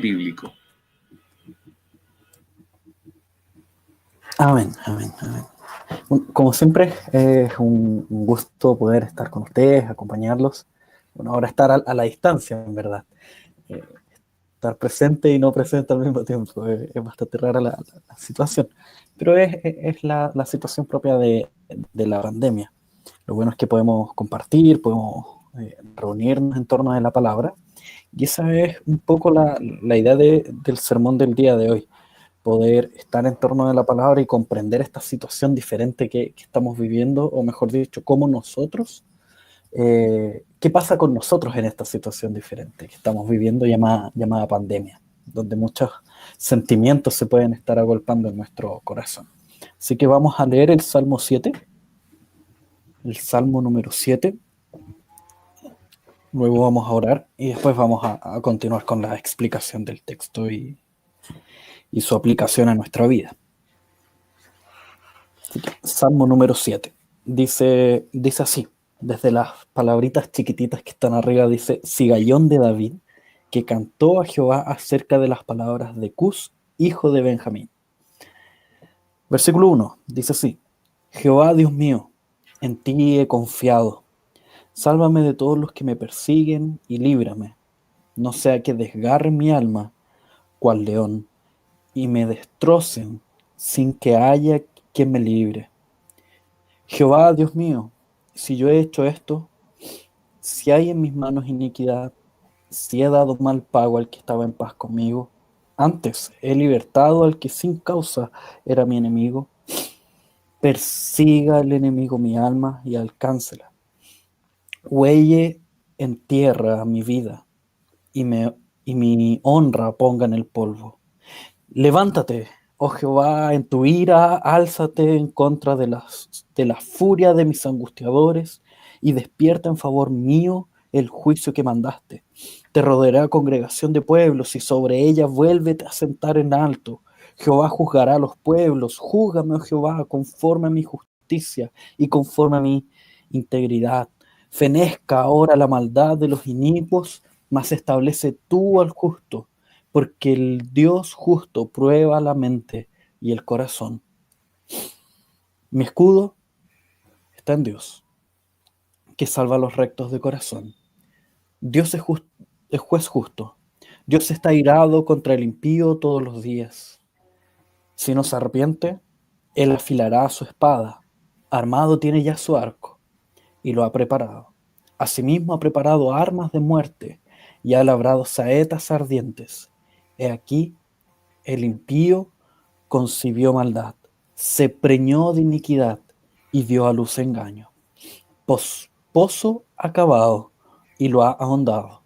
bíblico. Amén, amén, amén. Como siempre, es un gusto poder estar con ustedes, acompañarlos. Bueno, ahora estar a la distancia, en verdad. Eh, Estar presente y no presente al mismo tiempo. Es bastante rara la situación. Pero es la situación propia de la pandemia. Lo bueno es que podemos compartir, podemos reunirnos en torno de la palabra. Y esa es un poco la idea del sermón del día de hoy. Poder estar en torno de la palabra y comprender esta situación diferente que estamos viviendo, o mejor dicho, cómo nosotros, qué pasa con nosotros en esta situación diferente que estamos viviendo llamada pandemia, donde muchos sentimientos se pueden estar agolpando en nuestro corazón. Así que vamos a leer el Salmo 7, el Salmo número 7. Luego vamos a orar y después vamos a continuar con la explicación del texto y su aplicación a nuestra vida. Salmo número 7. Dice así, desde las palabritas chiquititas que están arriba, dice: Sigallón de David, que cantó a Jehová acerca de las palabras de Cus, hijo de Benjamín. Versículo 1, dice así: Jehová, Dios mío, en ti he confiado. Sálvame de todos los que me persiguen y líbrame. No sea que desgarren mi alma, cual león, y me destrocen sin que haya quien me libre. Jehová, Dios mío, si yo he hecho esto, si hay en mis manos iniquidad, si he dado mal pago al que estaba en paz conmigo, antes he libertado al que sin causa era mi enemigo, persiga el enemigo mi alma y alcáncela. Huelle en tierra mi vida y mi honra ponga en el polvo. Levántate, oh Jehová, en tu ira, álzate en contra de la furia de mis angustiadores y despierta en favor mío el juicio que mandaste. Te rodeará congregación de pueblos y sobre ella vuélvete a sentar en alto. Jehová juzgará a los pueblos, júzgame, oh Jehová, conforme a mi justicia y conforme a mi integridad. Fenezca ahora la maldad de los inicuos, mas establece tú al justo, porque el Dios justo prueba la mente y el corazón. Mi escudo está en Dios, que salva a los rectos de corazón. Dios es juez justo. Dios está irado contra el impío todos los días. Si no se arrepiente, él afilará su espada. Armado tiene ya su arco, y lo ha preparado. Asimismo ha preparado armas de muerte, y ha labrado saetas ardientes. He aquí, el impío concibió maldad, se preñó de iniquidad y dio a luz engaño. Pozo ha cavado y lo ha ahondado,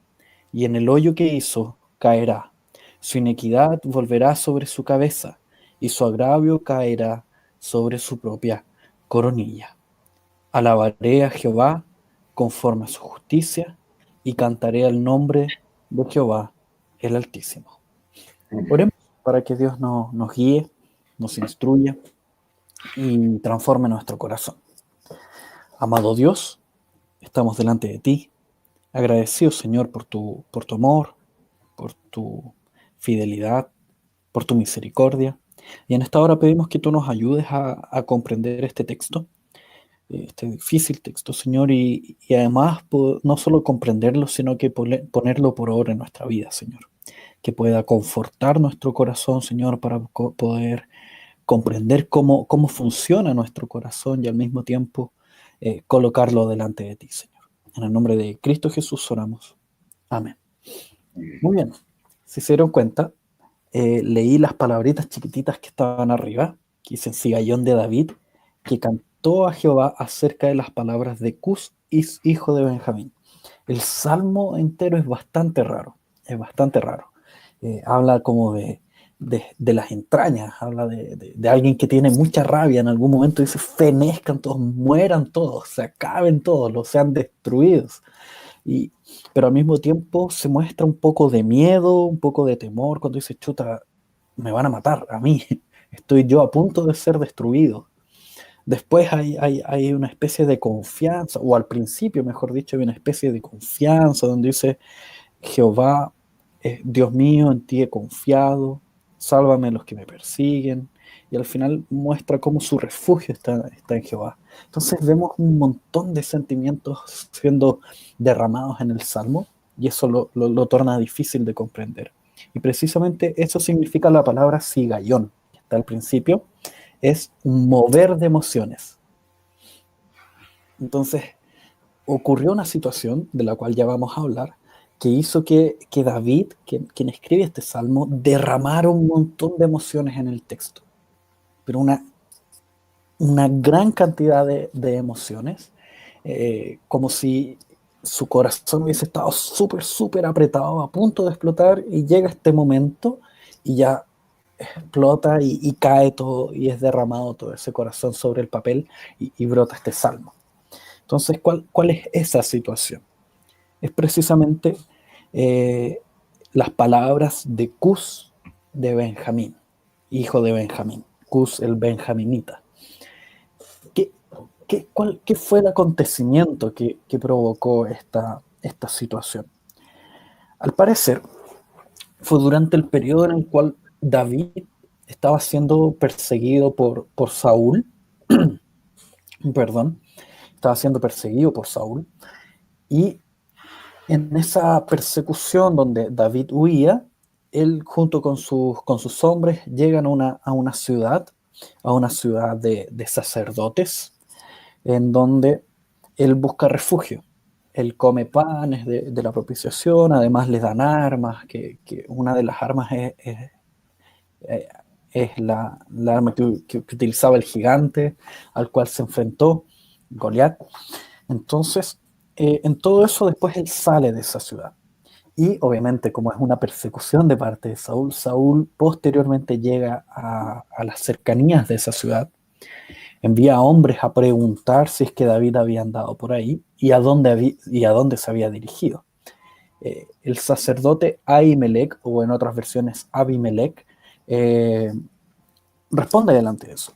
y en el hoyo que hizo caerá. Su iniquidad volverá sobre su cabeza, y su agravio caerá sobre su propia coronilla. Alabaré a Jehová conforme a su justicia, y cantaré al nombre de Jehová el Altísimo. Oremos para que Dios nos guíe, nos instruya y transforme nuestro corazón. Amado Dios, estamos delante de ti, agradecidos, Señor, por tu amor, por tu fidelidad, por tu misericordia. Y en esta hora pedimos que tú nos ayudes a comprender este texto, este difícil texto, Señor, y además no solo comprenderlo, sino que ponerlo por obra en nuestra vida, Señor. Que pueda confortar nuestro corazón, Señor, para poder comprender cómo funciona nuestro corazón y al mismo tiempo colocarlo delante de ti, Señor. En el nombre de Cristo Jesús oramos. Amén. Muy bien. Si se dieron cuenta, leí las palabritas chiquititas que estaban arriba, que dicen Sigallón de David, que cantó a Jehová acerca de las palabras de Cus, hijo de Benjamín. El salmo entero es bastante raro, habla como de las entrañas, habla de alguien que tiene mucha rabia en algún momento, dice: fenezcan todos, mueran todos, se acaben todos, los sean destruidos. Pero al mismo tiempo se muestra un poco de miedo, un poco de temor, cuando dice: chuta, me van a matar a mí, estoy yo a punto de ser destruido. Después hay una especie de confianza, o al principio, mejor dicho, hay una especie de confianza donde dice: Jehová Dios mío, en ti he confiado, sálvame de los que me persiguen. Y al final muestra cómo su refugio está en Jehová. Entonces vemos un montón de sentimientos siendo derramados en el Salmo y eso lo torna difícil de comprender. Y precisamente eso significa la palabra sigayón, que está al principio, es un mover de emociones. Entonces, ocurrió una situación de la cual ya vamos a hablar, que hizo que David, quien escribe este salmo, derramara un montón de emociones en el texto, pero una gran cantidad de emociones, como si su corazón hubiese estado súper, súper apretado, a punto de explotar, y llega este momento y ya explota y cae todo y es derramado todo ese corazón sobre el papel y brota este salmo. Entonces, ¿cuál es esa situación? Es precisamente eh, las palabras de Cus de Benjamín, hijo de Benjamín, Cus el benjaminita. ¿Qué, qué fue el acontecimiento que provocó esta situación? Al parecer, fue durante el periodo en el cual David estaba siendo perseguido por Saúl, perdón, estaba siendo perseguido por Saúl, y en esa persecución donde David huía, él junto con sus hombres llegan a una ciudad de sacerdotes, en donde él busca refugio. Él come panes de la propiciación, además les dan armas, que una de las armas eh, es la arma que utilizaba el gigante al cual se enfrentó Goliat. Entonces, en todo eso después él sale de esa ciudad. Y obviamente, como es una persecución de parte de Saúl, Saúl posteriormente llega a las cercanías de esa ciudad, envía a hombres a preguntar si es que David había andado por ahí y a dónde se había dirigido. El sacerdote Ahimelech, o en otras versiones Abimelech, eh, responde delante de eso.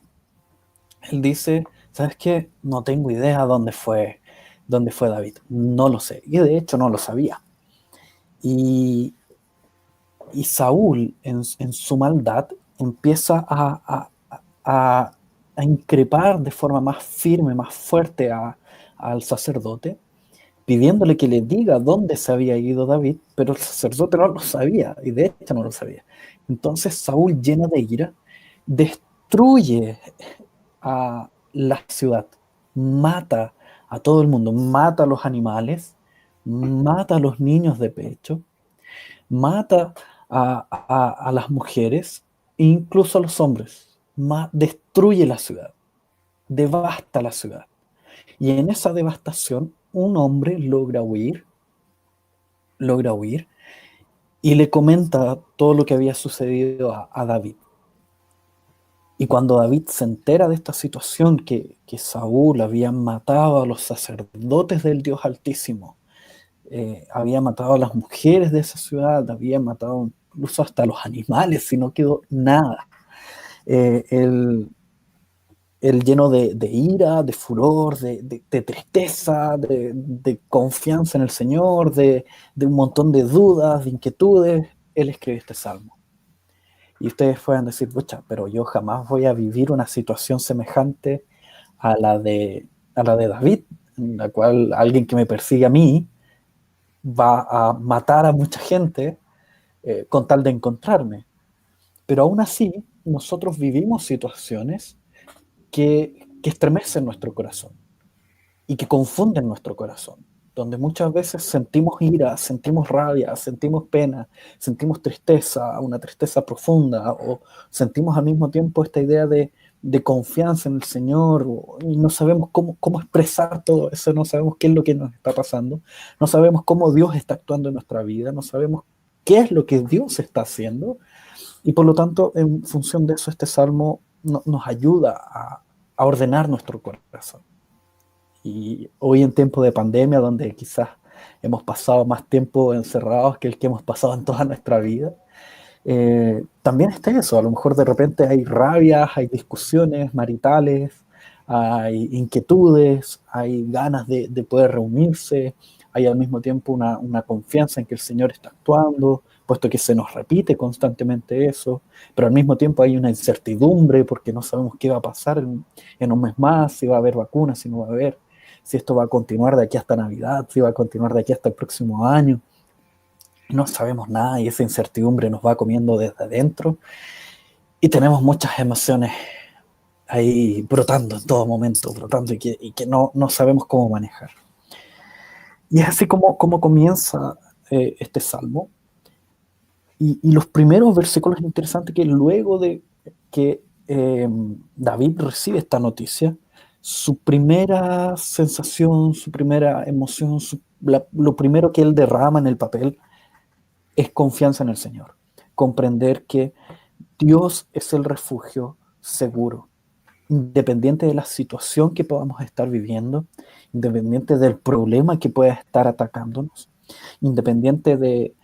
Él dice, ¿sabes qué? No tengo idea dónde fue David. No lo sé. Y de hecho no lo sabía. Y, y Saúl, en su maldad, empieza a increpar de forma más firme, más fuerte al sacerdote, pidiéndole que le diga dónde se había ido David, pero el sacerdote no lo sabía, y de hecho no lo sabía. Entonces Saúl, lleno de ira, destruye a la ciudad, mata a todo el mundo, mata a los animales, mata a los niños de pecho, mata a las mujeres, incluso a los hombres, destruye la ciudad, devasta la ciudad. Y en esa devastación, un hombre logra huir y le comenta todo lo que había sucedido a David. Y cuando David se entera de esta situación, que Saúl había matado a los sacerdotes del Dios Altísimo, había matado a las mujeres de esa ciudad, había matado incluso hasta a los animales, y no quedó nada. Él, él lleno de ira, de furor, de tristeza, de confianza en el Señor, de un montón de dudas, de inquietudes, él escribe este salmo. Y ustedes pueden decir, pucha, pero yo jamás voy a vivir una situación semejante a la de David, en la cual alguien que me persigue a mí va a matar a mucha gente con tal de encontrarme. Pero aún así, nosotros vivimos situaciones que estremecen nuestro corazón y que confunden nuestro corazón, donde muchas veces sentimos ira, sentimos rabia, sentimos pena, sentimos tristeza, una tristeza profunda, o sentimos al mismo tiempo esta idea de confianza en el Señor, y no sabemos cómo expresar todo eso, no sabemos qué es lo que nos está pasando, no sabemos cómo Dios está actuando en nuestra vida, no sabemos qué es lo que Dios está haciendo, y por lo tanto, en función de eso, este salmo nos ayuda a ordenar nuestro corazón. Y hoy en tiempo de pandemia, donde quizás hemos pasado más tiempo encerrados que el que hemos pasado en toda nuestra vida, también está eso. A lo mejor de repente hay rabias, hay discusiones maritales, hay inquietudes, hay ganas de poder reunirse, hay al mismo tiempo una confianza en que el Señor está actuando, puesto que se nos repite constantemente eso, pero al mismo tiempo hay una incertidumbre porque no sabemos qué va a pasar en un mes más, si va a haber vacunas, si no va a haber, si esto va a continuar de aquí hasta Navidad, si va a continuar de aquí hasta el próximo año. No sabemos nada y esa incertidumbre nos va comiendo desde adentro y tenemos muchas emociones ahí brotando en todo momento, brotando y que no sabemos cómo manejar. Y es así como comienza este salmo. Y los primeros versículos interesantes que luego de que David recibe esta noticia, su primera sensación, su primera emoción, lo primero que él derrama en el papel es confianza en el Señor. Comprender que Dios es el refugio seguro, independiente de la situación que podamos estar viviendo, independiente del problema que pueda estar atacándonos, independiente de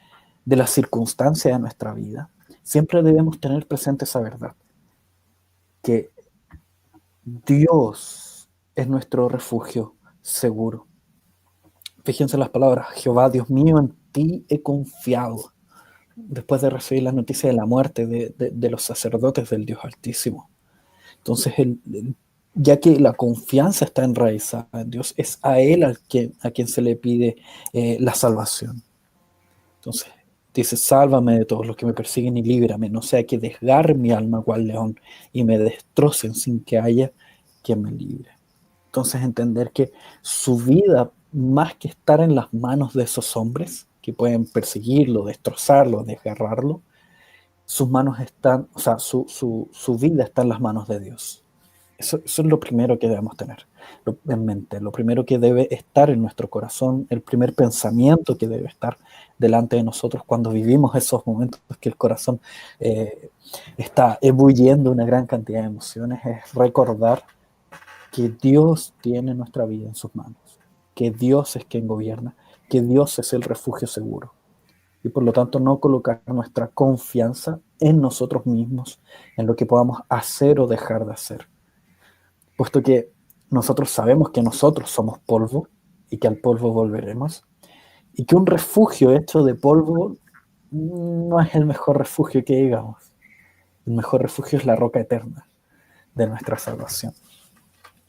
las circunstancias de nuestra vida, siempre debemos tener presente esa verdad, que Dios es nuestro refugio seguro. Fíjense las palabras: Jehová, Dios mío, en ti he confiado, después de recibir la noticia de la muerte de los sacerdotes del Dios Altísimo. Entonces, ya que la confianza está enraizada en Dios, es a Él a quien se le pide la salvación. Entonces, dice: sálvame de todos los que me persiguen y líbrame, no sea que desgarre mi alma cual león y me destrocen sin que haya quien me libre. Entonces, entender que su vida, más que estar en las manos de esos hombres que pueden perseguirlo, destrozarlo, desgarrarlo, sus manos están, o sea, su vida está en las manos de Dios. Eso es lo primero que debemos tener en mente, lo primero que debe estar en nuestro corazón, el primer pensamiento que debe estar delante de nosotros cuando vivimos esos momentos que el corazón está ebulliendo una gran cantidad de emociones, es recordar que Dios tiene nuestra vida en sus manos, que Dios es quien gobierna, que Dios es el refugio seguro. Y por lo tanto no colocar nuestra confianza en nosotros mismos, en lo que podamos hacer o dejar de hacer, puesto que nosotros sabemos que nosotros somos polvo y que al polvo volveremos, y que un refugio hecho de polvo no es el mejor refugio que digamos. El mejor refugio es la roca eterna de nuestra salvación.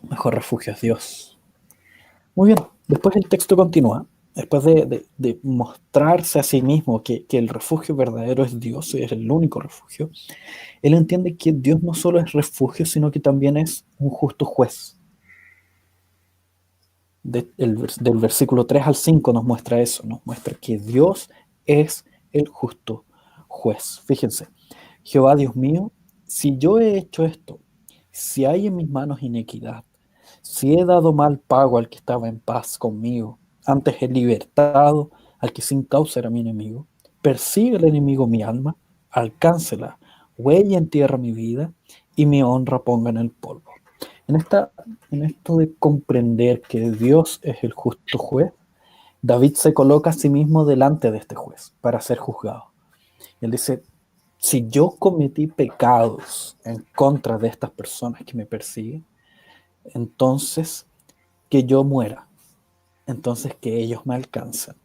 El mejor refugio es Dios. Muy bien, después el texto continúa. Después de mostrarse a sí mismo que el refugio verdadero es Dios, es el único refugio, él entiende que Dios no solo es refugio, sino que también es un justo juez. Del versículo 3 al 5 nos muestra eso, nos muestra que Dios es el justo juez. Fíjense: Jehová, Dios mío, si yo he hecho esto, si hay en mis manos inequidad, si he dado mal pago al que estaba en paz conmigo, antes he libertado al que sin causa era mi enemigo, persigue el enemigo mi alma, alcáncela, huella en tierra mi vida y mi honra ponga en el polvo. En esto de comprender que Dios es el justo juez, David se coloca a sí mismo delante de este juez para ser juzgado. Y él dice: si yo cometí pecados en contra de estas personas que me persiguen, entonces que yo muera, entonces que ellos me alcancen.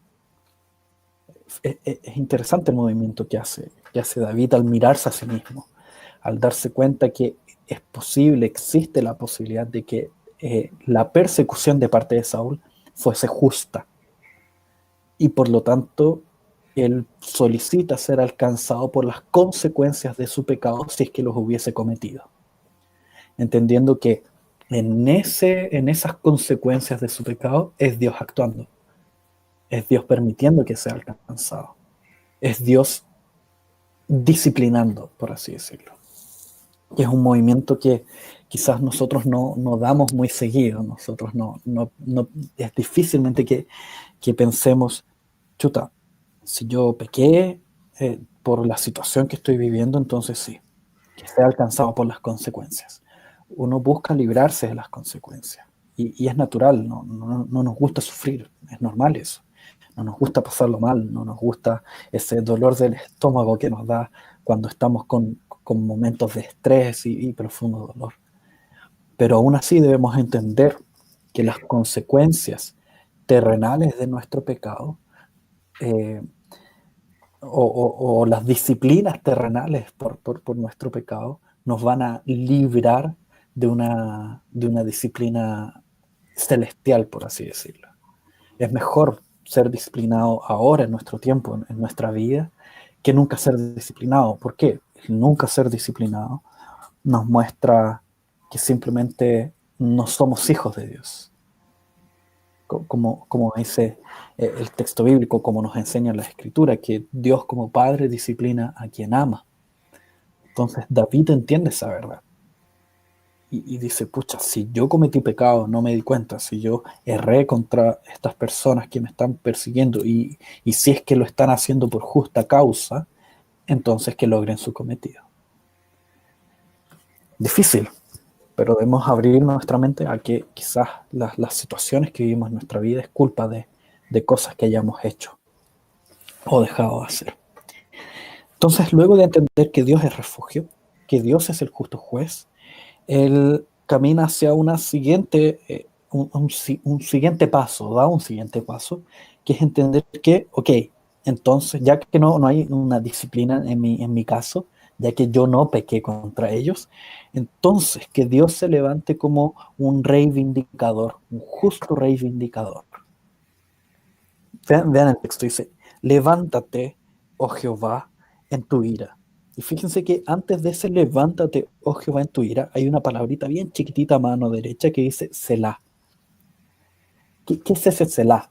Es interesante el movimiento que hace David al mirarse a sí mismo, al darse cuenta que es posible, existe la posibilidad de que la persecución de parte de Saúl fuese justa, y por lo tanto él solicita ser alcanzado por las consecuencias de su pecado si es que los hubiese cometido, entendiendo que en esas consecuencias de su pecado es Dios actuando, es Dios permitiendo que sea alcanzado, es Dios disciplinando, por así decirlo. Y es un movimiento que quizás nosotros no damos muy seguido, nosotros es difícilmente que pensemos: chuta, si yo pequé por la situación que estoy viviendo, entonces sí, que sea alcanzado por las consecuencias. Uno busca librarse de las consecuencias y es natural, no nos gusta sufrir, es normal eso. No nos gusta pasarlo mal, no nos gusta ese dolor del estómago que nos da cuando estamos con momentos de estrés y profundo dolor. Pero aún así debemos entender que las consecuencias terrenales de nuestro pecado o las disciplinas terrenales por nuestro pecado nos van a librar de una disciplina celestial, por así decirlo. Es mejor ser disciplinado ahora, en nuestro tiempo, en nuestra vida, que nunca ser disciplinado. ¿Por qué? El nunca ser disciplinado nos muestra que simplemente no somos hijos de Dios. Como dice el texto bíblico, como nos enseña la Escritura, que Dios como Padre disciplina a quien ama. Entonces David entiende esa verdad. Y dice, pucha, si yo cometí pecado, no me di cuenta, si yo erré contra estas personas que me están persiguiendo y si es que lo están haciendo por justa causa, entonces que logren su cometido. Difícil, pero debemos abrir nuestra mente a que quizás las situaciones que vivimos en nuestra vida es culpa de cosas que hayamos hecho o dejado de hacer. Entonces, luego de entender que Dios es refugio, que Dios es el justo juez, él camina hacia una siguiente, un siguiente paso, da un siguiente paso, que es entender que, ok, entonces, ya que no hay una disciplina en mi caso, ya que yo no pequé contra ellos, entonces que Dios se levante como un rey vindicador, un justo rey vindicador. Vean el texto, dice, levántate, oh Jehová, en tu ira. Y fíjense que antes de ese levántate, oh Jehová, en tu ira, hay una palabrita bien chiquitita a mano derecha que dice Selah. ¿Qué es ese Selah?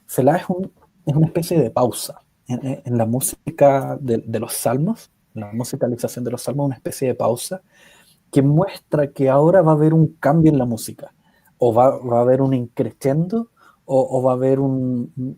Selah es una especie de pausa. En la música de los salmos, la musicalización de los salmos, una especie de pausa que muestra que ahora va a haber un cambio en la música. O va a haber un increciendo o va a haber un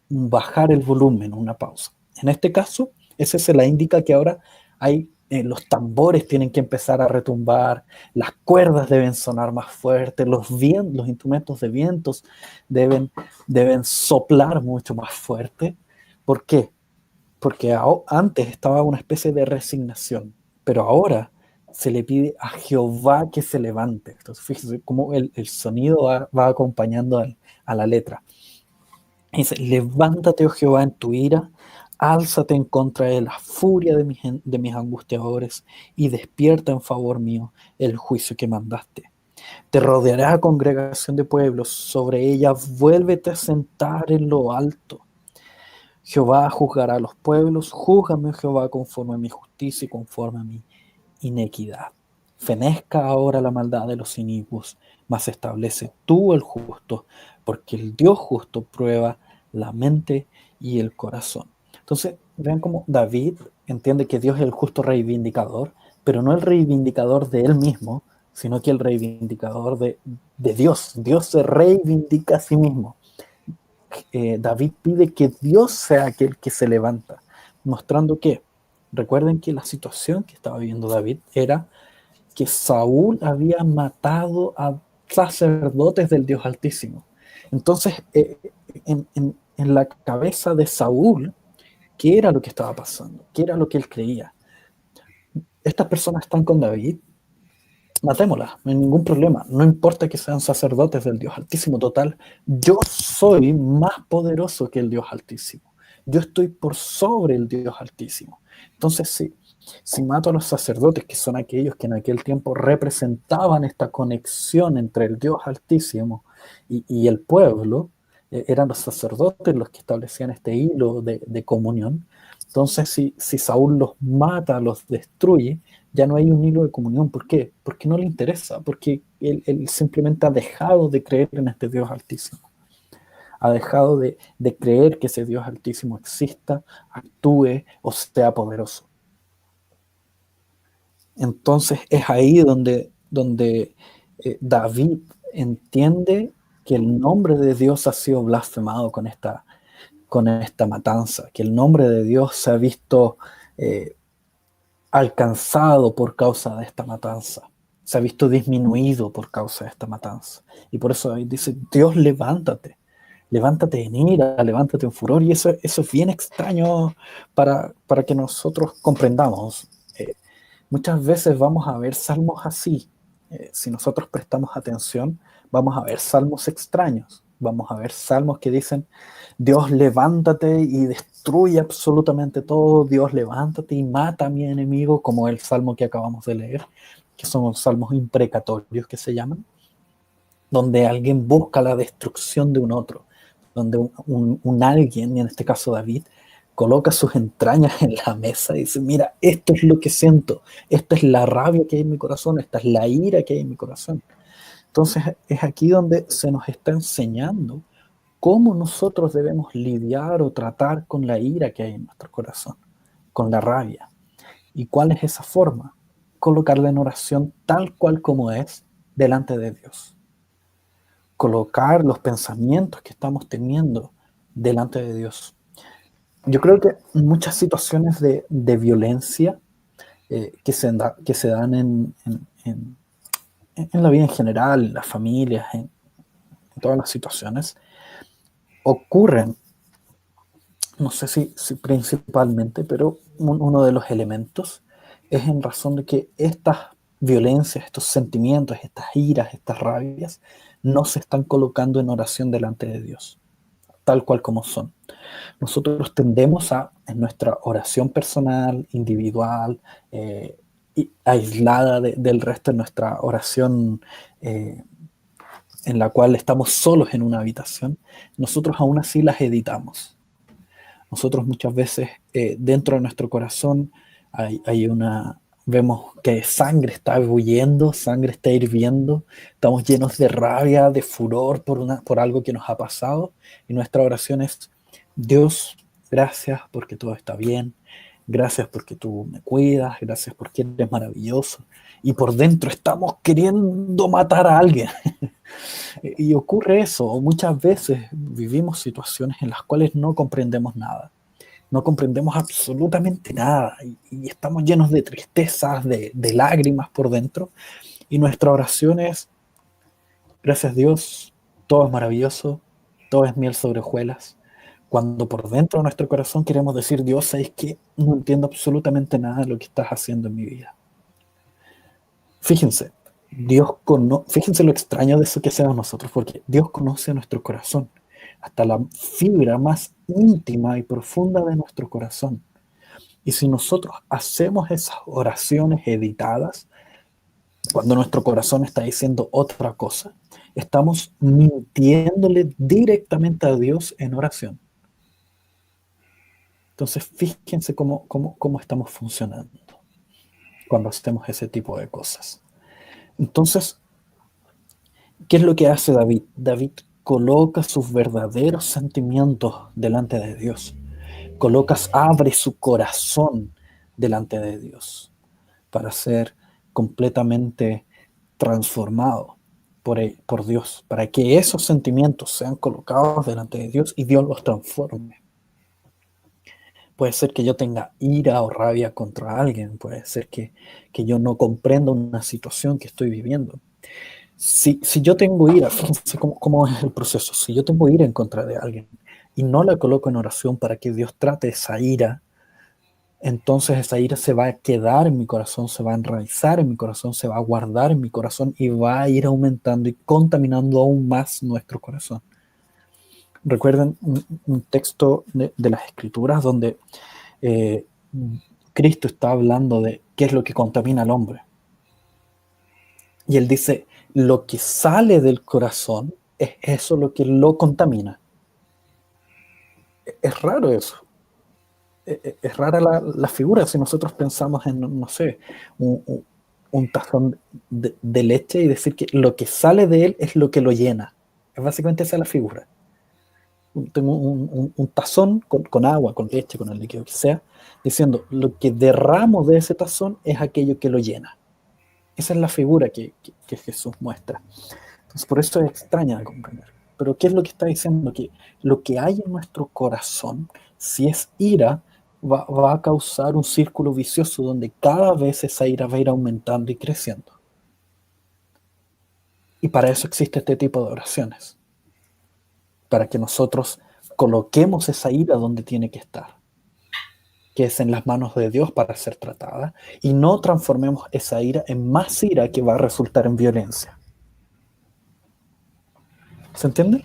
bajar el volumen, una pausa. En este caso, ese se la indica que ahora hay, los tambores tienen que empezar a retumbar, las cuerdas deben sonar más fuerte, los instrumentos de vientos deben soplar mucho más fuerte. ¿Por qué? Porque antes estaba una especie de resignación, pero ahora se le pide a Jehová que se levante. Entonces, fíjese cómo el sonido va acompañando a la letra. Dice, levántate, oh Jehová, en tu ira, álzate en contra de la furia de mis angustiadores y despierta en favor mío el juicio que mandaste. Te rodeará congregación de pueblos, sobre ella vuélvete a sentar en lo alto. Jehová juzgará a los pueblos, júzgame, Jehová, conforme a mi justicia y conforme a mi inequidad. Fenezca ahora la maldad de los inicuos, mas establece tú el justo, porque el Dios justo prueba la mente y el corazón. Entonces, vean cómo David entiende que Dios es el justo reivindicador, pero no el reivindicador de él mismo, sino que el reivindicador de Dios. Dios se reivindica a sí mismo. David pide que Dios sea aquel que se levanta, mostrando que, recuerden que la situación que estaba viviendo David era que Saúl había matado a sacerdotes del Dios Altísimo. Entonces, en la cabeza de Saúl, ¿qué era lo que estaba pasando? ¿Qué era lo que él creía? Estas personas están con David, matémoslas, no hay ningún problema, no importa que sean sacerdotes del Dios Altísimo, total, yo soy más poderoso que el Dios Altísimo, yo estoy por sobre el Dios Altísimo. Entonces, si mato a los sacerdotes, que son aquellos que en aquel tiempo representaban esta conexión entre el Dios Altísimo y el pueblo, eran los sacerdotes los que establecían este hilo de comunión. Entonces, si Saúl los mata, los destruye, ya no hay un hilo de comunión. ¿Por qué? Porque no le interesa, porque él simplemente ha dejado de creer en este Dios Altísimo. Ha dejado de creer que ese Dios Altísimo exista, actúe o sea poderoso. Entonces es ahí donde David entiende que el nombre de Dios ha sido blasfemado con esta matanza, que el nombre de Dios se ha visto alcanzado por causa de esta matanza, se ha visto disminuido por causa de esta matanza. Y por eso David dice, Dios, levántate en ira, levántate en furor, y eso es bien extraño para que nosotros comprendamos. Muchas veces vamos a ver salmos así. Si nosotros prestamos atención, vamos a ver salmos extraños. Vamos a ver salmos que dicen, Dios, levántate y destruye absolutamente todo. Dios, levántate y mata a mi enemigo, como el salmo que acabamos de leer, que son los salmos imprecatorios que se llaman, donde alguien busca la destrucción de un otro, donde un alguien, en este caso David, coloca sus entrañas en la mesa y dice, mira, esto es lo que siento, esta es la rabia que hay en mi corazón, esta es la ira que hay en mi corazón. Entonces es aquí donde se nos está enseñando cómo nosotros debemos lidiar o tratar con la ira que hay en nuestro corazón, con la rabia. ¿Y cuál es esa forma? Colocarla en oración tal cual como es delante de Dios. Colocar los pensamientos que estamos teniendo delante de Dios. Yo creo que muchas situaciones de violencia que se dan en la vida en general, en las familias, en todas las situaciones, ocurren, no sé si principalmente, pero uno de los elementos es en razón de que estas violencias, estos sentimientos, estas iras, estas rabias, no se están colocando en oración delante de Dios, tal cual como son. Nosotros tendemos a, en nuestra oración personal, individual, y aislada del resto, de nuestra oración en la cual estamos solos en una habitación, nosotros aún así las editamos. Nosotros muchas veces dentro de nuestro corazón hay una, vemos que sangre está ebulliendo, sangre está hirviendo, estamos llenos de rabia, de furor por algo que nos ha pasado, y nuestra oración es, Dios, gracias porque todo está bien, gracias porque tú me cuidas, gracias porque eres maravilloso, y por dentro estamos queriendo matar a alguien. Y ocurre eso, o muchas veces vivimos situaciones en las cuales no comprendemos nada, no comprendemos absolutamente nada, y estamos llenos de tristezas, de lágrimas por dentro, y nuestra oración es, gracias Dios, todo es maravilloso, todo es miel sobre hojuelas, cuando por dentro de nuestro corazón queremos decir, Dios, ¿sabes qué? No entiendo absolutamente nada de lo que estás haciendo en mi vida. Fíjense, fíjense lo extraño de eso que hacemos nosotros, porque Dios conoce nuestro corazón, hasta la fibra más íntima y profunda de nuestro corazón. Y si nosotros hacemos esas oraciones editadas, cuando nuestro corazón está diciendo otra cosa, estamos mintiéndole directamente a Dios en oración. Entonces, fíjense cómo estamos funcionando cuando hacemos ese tipo de cosas. Entonces, ¿qué es lo que hace David? David coloca sus verdaderos sentimientos delante de Dios. Abre su corazón delante de Dios para ser completamente transformado por Dios, para que esos sentimientos sean colocados delante de Dios y Dios los transforme. Puede ser que yo tenga ira o rabia contra alguien, puede ser que yo no comprenda una situación que estoy viviendo. Si yo tengo ira, fíjense cómo es el proceso. Si yo tengo ira en contra de alguien y no la coloco en oración para que Dios trate esa ira, entonces esa ira se va a quedar en mi corazón, se va a enraizar en mi corazón, se va a guardar en mi corazón y va a ir aumentando y contaminando aún más nuestro corazón. Recuerden un texto de las Escrituras donde Cristo está hablando de qué es lo que contamina al hombre. Y él dice, lo que sale del corazón es eso lo que lo contamina. Es raro eso. Es rara la figura si nosotros pensamos en, no sé, un tazón de leche y decir que lo que sale de él es lo que lo llena. Es básicamente esa la figura. Tengo un tazón con agua, con leche, con el líquido que sea, diciendo lo que derramo de ese tazón es aquello que lo llena. Esa es la figura que Jesús muestra. Entonces, por eso es extraña de comprender. Pero ¿qué es lo que está diciendo? Que lo que hay en nuestro corazón, si es ira, va a causar un círculo vicioso donde cada vez esa ira va a ir aumentando y creciendo. Y para eso existe este tipo de oraciones. Para que nosotros coloquemos esa ira donde tiene que estar, que es en las manos de Dios para ser tratada, y no transformemos esa ira en más ira que va a resultar en violencia. ¿Se entiende?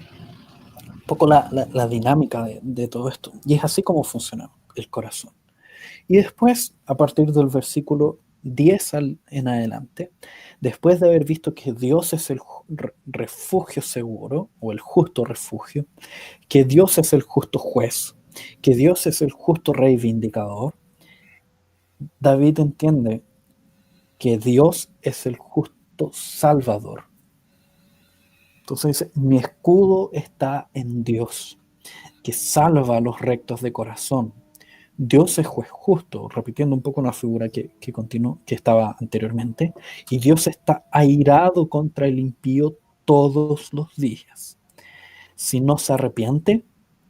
un poco la dinámica de todo esto. Y es así como funciona el corazón. Y después, a partir del versículo 10 en adelante, después de haber visto que Dios es el refugio seguro, o el justo refugio, que Dios es el justo juez, que Dios es el justo rey vindicador, David entiende que Dios es el justo salvador. Entonces dice, mi escudo está en Dios, que salva a los rectos de corazón. Dios es juez justo, repitiendo un poco una figura que continuó, que estaba anteriormente, y Dios está airado contra el impío todos los días. Si no se arrepiente,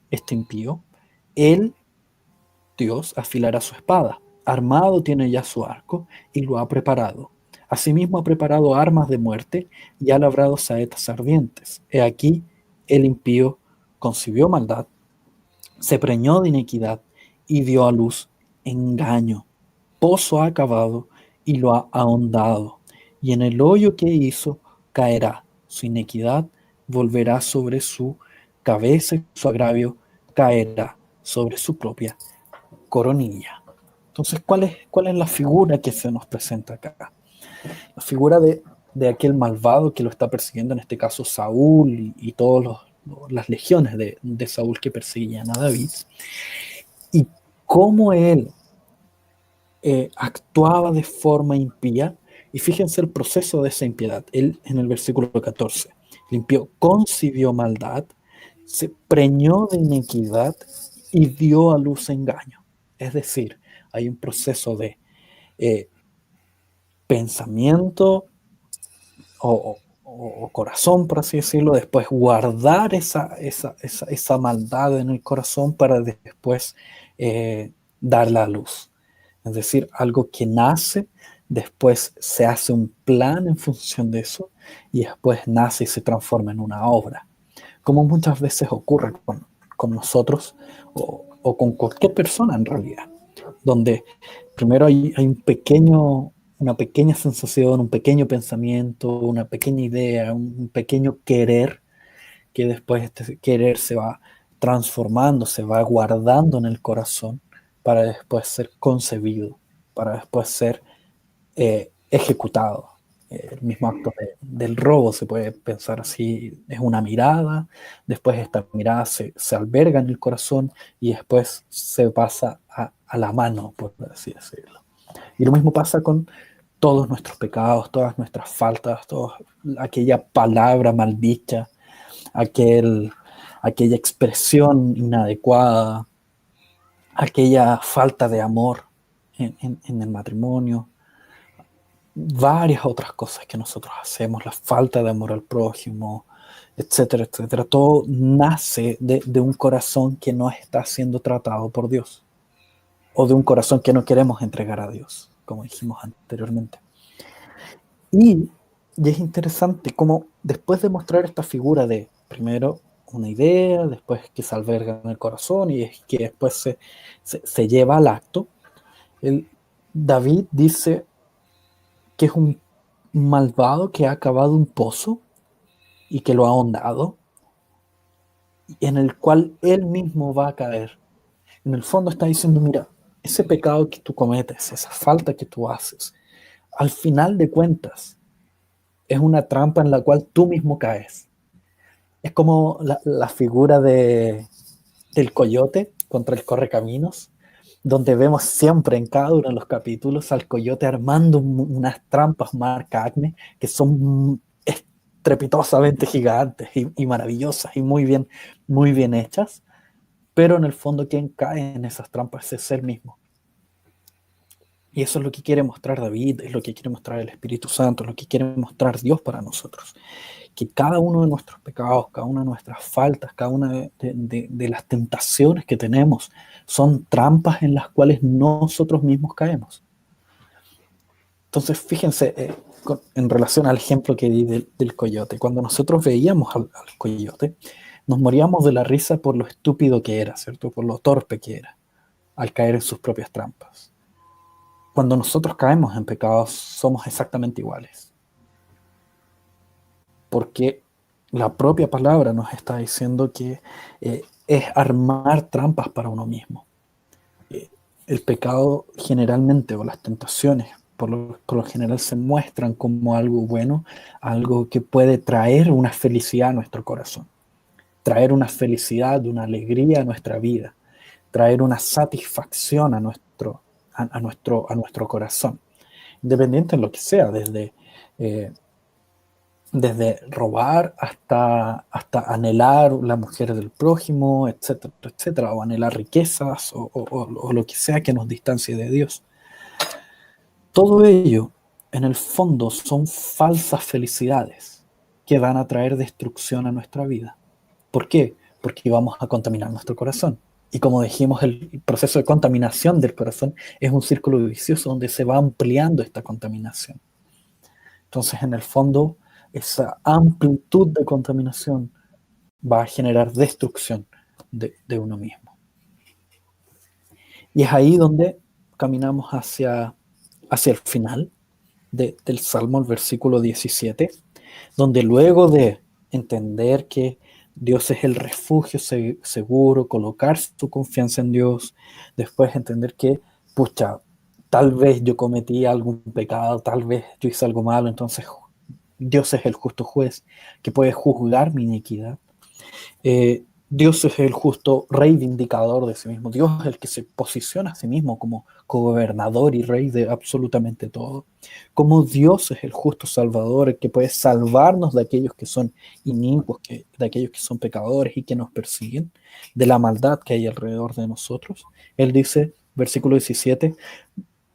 este impío, él, Dios, afilará su espada. Armado tiene ya su arco y lo ha preparado. Asimismo ha preparado armas de muerte y ha labrado saetas ardientes. He aquí, el impío concibió maldad, se preñó de iniquidad y dio a luz engaño. Pozo ha cavado y lo ha ahondado, y en el hoyo que hizo caerá. Su iniquidad volverá sobre su cabeza y su agravio caerá sobre su propia coronilla. Entonces, ¿cuál es la figura que se nos presenta acá? La figura de aquel malvado que lo está persiguiendo, en este caso Saúl y todas las legiones de Saúl que perseguían a David, y cómo él actuaba de forma impía. Y fíjense el proceso de esa impiedad. Él, en el versículo 14, limpió, concibió maldad, se preñó de iniquidad y dio a luz engaño. Es decir, hay un proceso de pensamiento o corazón, por así decirlo, después guardar esa maldad en el corazón para después darla a luz. Es decir, algo que nace, después se hace un plan en función de eso y después nace y se transforma en una obra. Como muchas veces ocurre con nosotros o con cualquier persona en realidad, donde primero hay una pequeña sensación, un pequeño pensamiento, una pequeña idea, un pequeño querer, que después este querer se va transformando, se va guardando en el corazón para después ser concebido, para después ser ejecutado. El mismo acto del robo se puede pensar así, es una mirada, después esta mirada se alberga en el corazón y después se pasa a la mano, por así decirlo. Y lo mismo pasa con todos nuestros pecados, todas nuestras faltas, toda aquella palabra maldicha, aquel, aquella expresión inadecuada, aquella falta de amor en el matrimonio, varias otras cosas que nosotros hacemos, la falta de amor al prójimo, etcétera, etcétera. Todo nace de un corazón que no está siendo tratado por Dios o de un corazón que no queremos entregar a Dios, como dijimos anteriormente. Y es interesante cómo después de mostrar esta figura de primero una idea, después que se alberga en el corazón y es que después se lleva al acto, David dice que es un malvado que ha cavado un pozo y que lo ha ahondado, en el cual él mismo va a caer. En el fondo está diciendo, mira, ese pecado que tú cometes, esa falta que tú haces, al final de cuentas, es una trampa en la cual tú mismo caes. Es como la figura del coyote contra el correcaminos, donde vemos siempre en cada uno de los capítulos al coyote armando unas trampas marca Acme que son estrepitosamente gigantes y maravillosas y muy bien hechas, pero en el fondo quien cae en esas trampas es él mismo. Y eso es lo que quiere mostrar David, es lo que quiere mostrar el Espíritu Santo, es lo que quiere mostrar Dios para nosotros. Que cada uno de nuestros pecados, cada una de nuestras faltas, cada una de las tentaciones que tenemos son trampas en las cuales nosotros mismos caemos. Entonces, fíjense, en relación al ejemplo que di del coyote, cuando nosotros veíamos al coyote, nos moríamos de la risa por lo estúpido que era, ¿cierto? Por lo torpe que era, al caer en sus propias trampas. Cuando nosotros caemos en pecados, somos exactamente iguales. Porque La propia palabra nos está diciendo que es armar trampas para uno mismo. Eh, el pecado generalmente, o las tentaciones, por lo general se muestran como algo bueno, algo que puede traer una felicidad a nuestro corazón, traer una felicidad, una alegría a nuestra vida, traer una satisfacción a nuestro corazón, independiente de lo que sea, eh, desde robar hasta anhelar la mujer del prójimo, etcétera, etcétera, o anhelar riquezas o lo que sea que nos distancie de Dios. Todo ello, en el fondo, son falsas felicidades que van a traer destrucción a nuestra vida. ¿Por qué? Porque vamos a contaminar nuestro corazón. Y como dijimos, el proceso de contaminación del corazón es un círculo vicioso donde se va ampliando esta contaminación. Entonces, en el fondo, esa amplitud de contaminación va a generar destrucción de uno mismo. Y es ahí donde caminamos hacia el final del Salmo, el versículo 17, donde luego de entender que Dios es el refugio seguro, colocar su confianza en Dios, después entender que, pucha, tal vez yo cometí algún pecado, tal vez yo hice algo malo, entonces Dios es el justo juez que puede juzgar mi iniquidad. Dios es el justo rey vindicador de sí mismo. Dios es el que se posiciona a sí mismo como gobernador y rey de absolutamente todo. Como Dios es el justo salvador, el que puede salvarnos de aquellos que son inicuos, de aquellos que son pecadores y que nos persiguen, de la maldad que hay alrededor de nosotros. Él dice, versículo 17,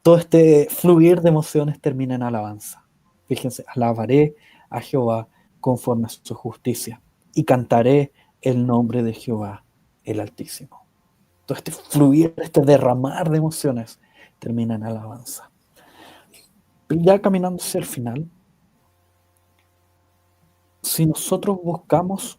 todo este fluir de emociones termina en alabanza. Fíjense, alabaré a Jehová conforme a su justicia y cantaré el nombre de Jehová, el Altísimo. Todo este fluir, este derramar de emociones termina en alabanza. Pero ya caminando hacia el final, si nosotros buscamos,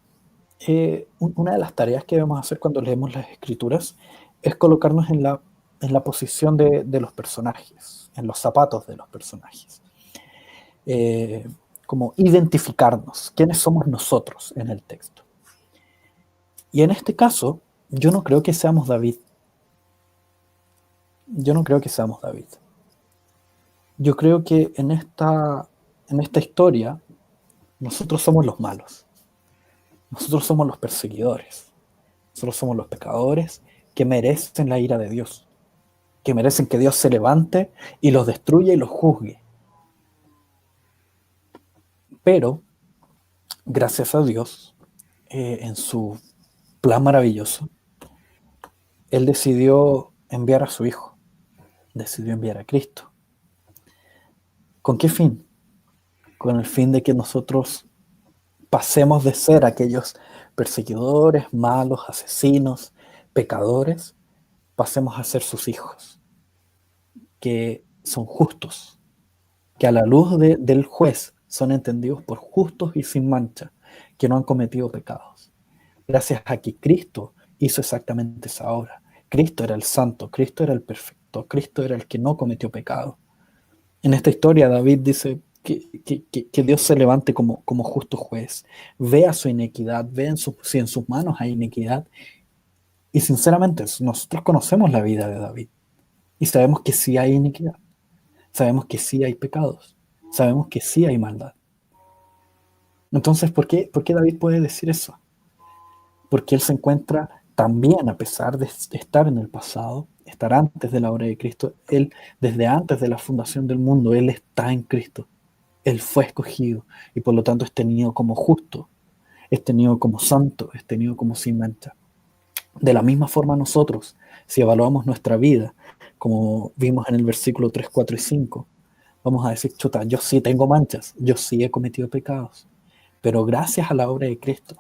una de las tareas que debemos hacer cuando leemos las Escrituras es colocarnos en la posición de los personajes, en los zapatos de los personajes. Como identificarnos, quiénes somos nosotros en el texto. Y en este caso, yo no creo que seamos David. Yo no creo que seamos David. Yo creo que en esta historia nosotros somos los malos. Nosotros somos los perseguidores. Nosotros somos los pecadores que merecen la ira de Dios, que merecen que Dios se levante y los destruya y los juzgue. Pero, gracias a Dios, en su plan maravilloso, Él decidió enviar a su Hijo, decidió enviar a Cristo. ¿Con qué fin? Con el fin de que nosotros pasemos de ser aquellos perseguidores, malos, asesinos, pecadores, pasemos a ser sus hijos, que son justos, que a la luz del juez son entendidos por justos y sin mancha, que no han cometido pecados. Gracias a que Cristo hizo exactamente esa obra. Cristo era el santo, Cristo era el perfecto, Cristo era el que no cometió pecado. En esta historia David dice que Dios se levante como justo juez, vea su inequidad, vea si en sus manos hay iniquidad. Y sinceramente nosotros conocemos la vida de David y sabemos que sí hay iniquidad, sabemos que sí hay pecados, sabemos que sí hay maldad. Entonces, ¿por qué David puede decir eso? Porque él se encuentra también, a pesar de estar en el pasado, estar antes de la obra de Cristo, él desde antes de la fundación del mundo, él está en Cristo. Él fue escogido y por lo tanto es tenido como justo, es tenido como santo, es tenido como sin mancha. De la misma forma nosotros, si evaluamos nuestra vida, como vimos en el versículo 3, 4 y 5, vamos a decir, chuta, yo sí tengo manchas, yo sí he cometido pecados, pero gracias a la obra de Cristo,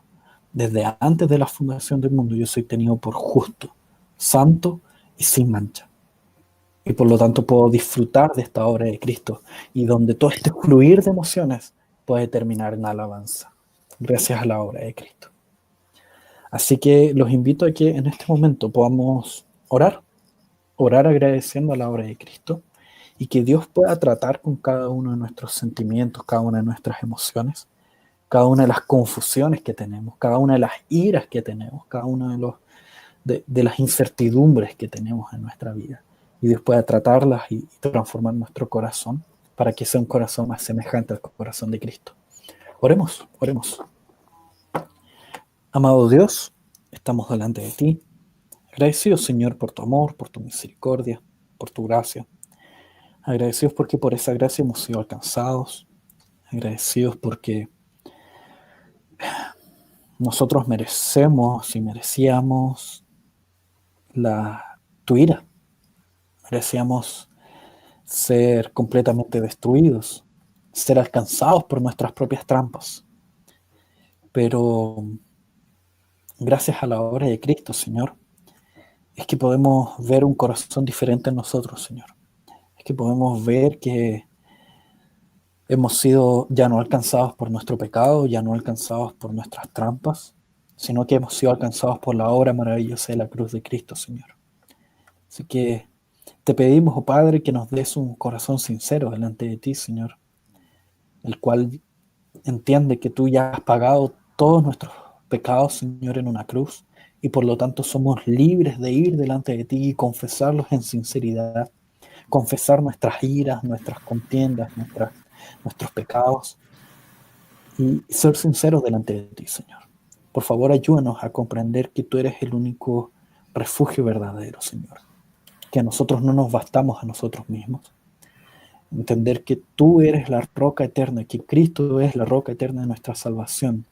desde antes de la fundación del mundo, yo soy tenido por justo, santo y sin mancha. Y por lo tanto puedo disfrutar de esta obra de Cristo y donde todo este fluir de emociones puede terminar en alabanza, gracias a la obra de Cristo. Así que los invito a que en este momento podamos orar agradeciendo a la obra de Cristo y que Dios pueda tratar con cada uno de nuestros sentimientos, cada una de nuestras emociones, cada una de las confusiones que tenemos, cada una de las iras que tenemos, cada una de las incertidumbres que tenemos en nuestra vida. Y Dios pueda tratarlas y transformar nuestro corazón para que sea un corazón más semejante al corazón de Cristo. Oremos, oremos. Amado Dios, estamos delante de ti. Agradecidos, Señor, por tu amor, por tu misericordia, por tu gracia. Agradecidos porque por esa gracia hemos sido alcanzados. Agradecidos porque nosotros merecemos y merecíamos tu ira. Merecíamos ser completamente destruidos, ser alcanzados por nuestras propias trampas. Pero gracias a la obra de Cristo, Señor, es que podemos ver un corazón diferente en nosotros, Señor. Es que podemos ver que hemos sido ya no alcanzados por nuestro pecado, ya no alcanzados por nuestras trampas, sino que hemos sido alcanzados por la obra maravillosa de la cruz de Cristo, Señor. Así que te pedimos, oh Padre, que nos des un corazón sincero delante de ti, Señor, el cual entiende que tú ya has pagado todos nuestros pecados, Señor, en una cruz, y por lo tanto somos libres de ir delante de ti y confesarlos en sinceridad, confesar nuestras iras, nuestras contiendas, nuestros pecados, y ser sinceros delante de ti, Señor. Por favor, ayúdanos a comprender que tú eres el único refugio verdadero, Señor, que a nosotros no nos bastamos a nosotros mismos. Entender que tú eres la roca eterna, que Cristo es la roca eterna de nuestra salvación,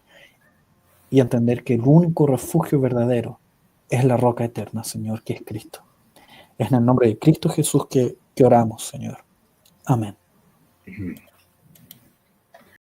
y entender que el único refugio verdadero es la roca eterna, Señor, que es Cristo. Es en el nombre de Cristo Jesús que oramos, Señor. Amén.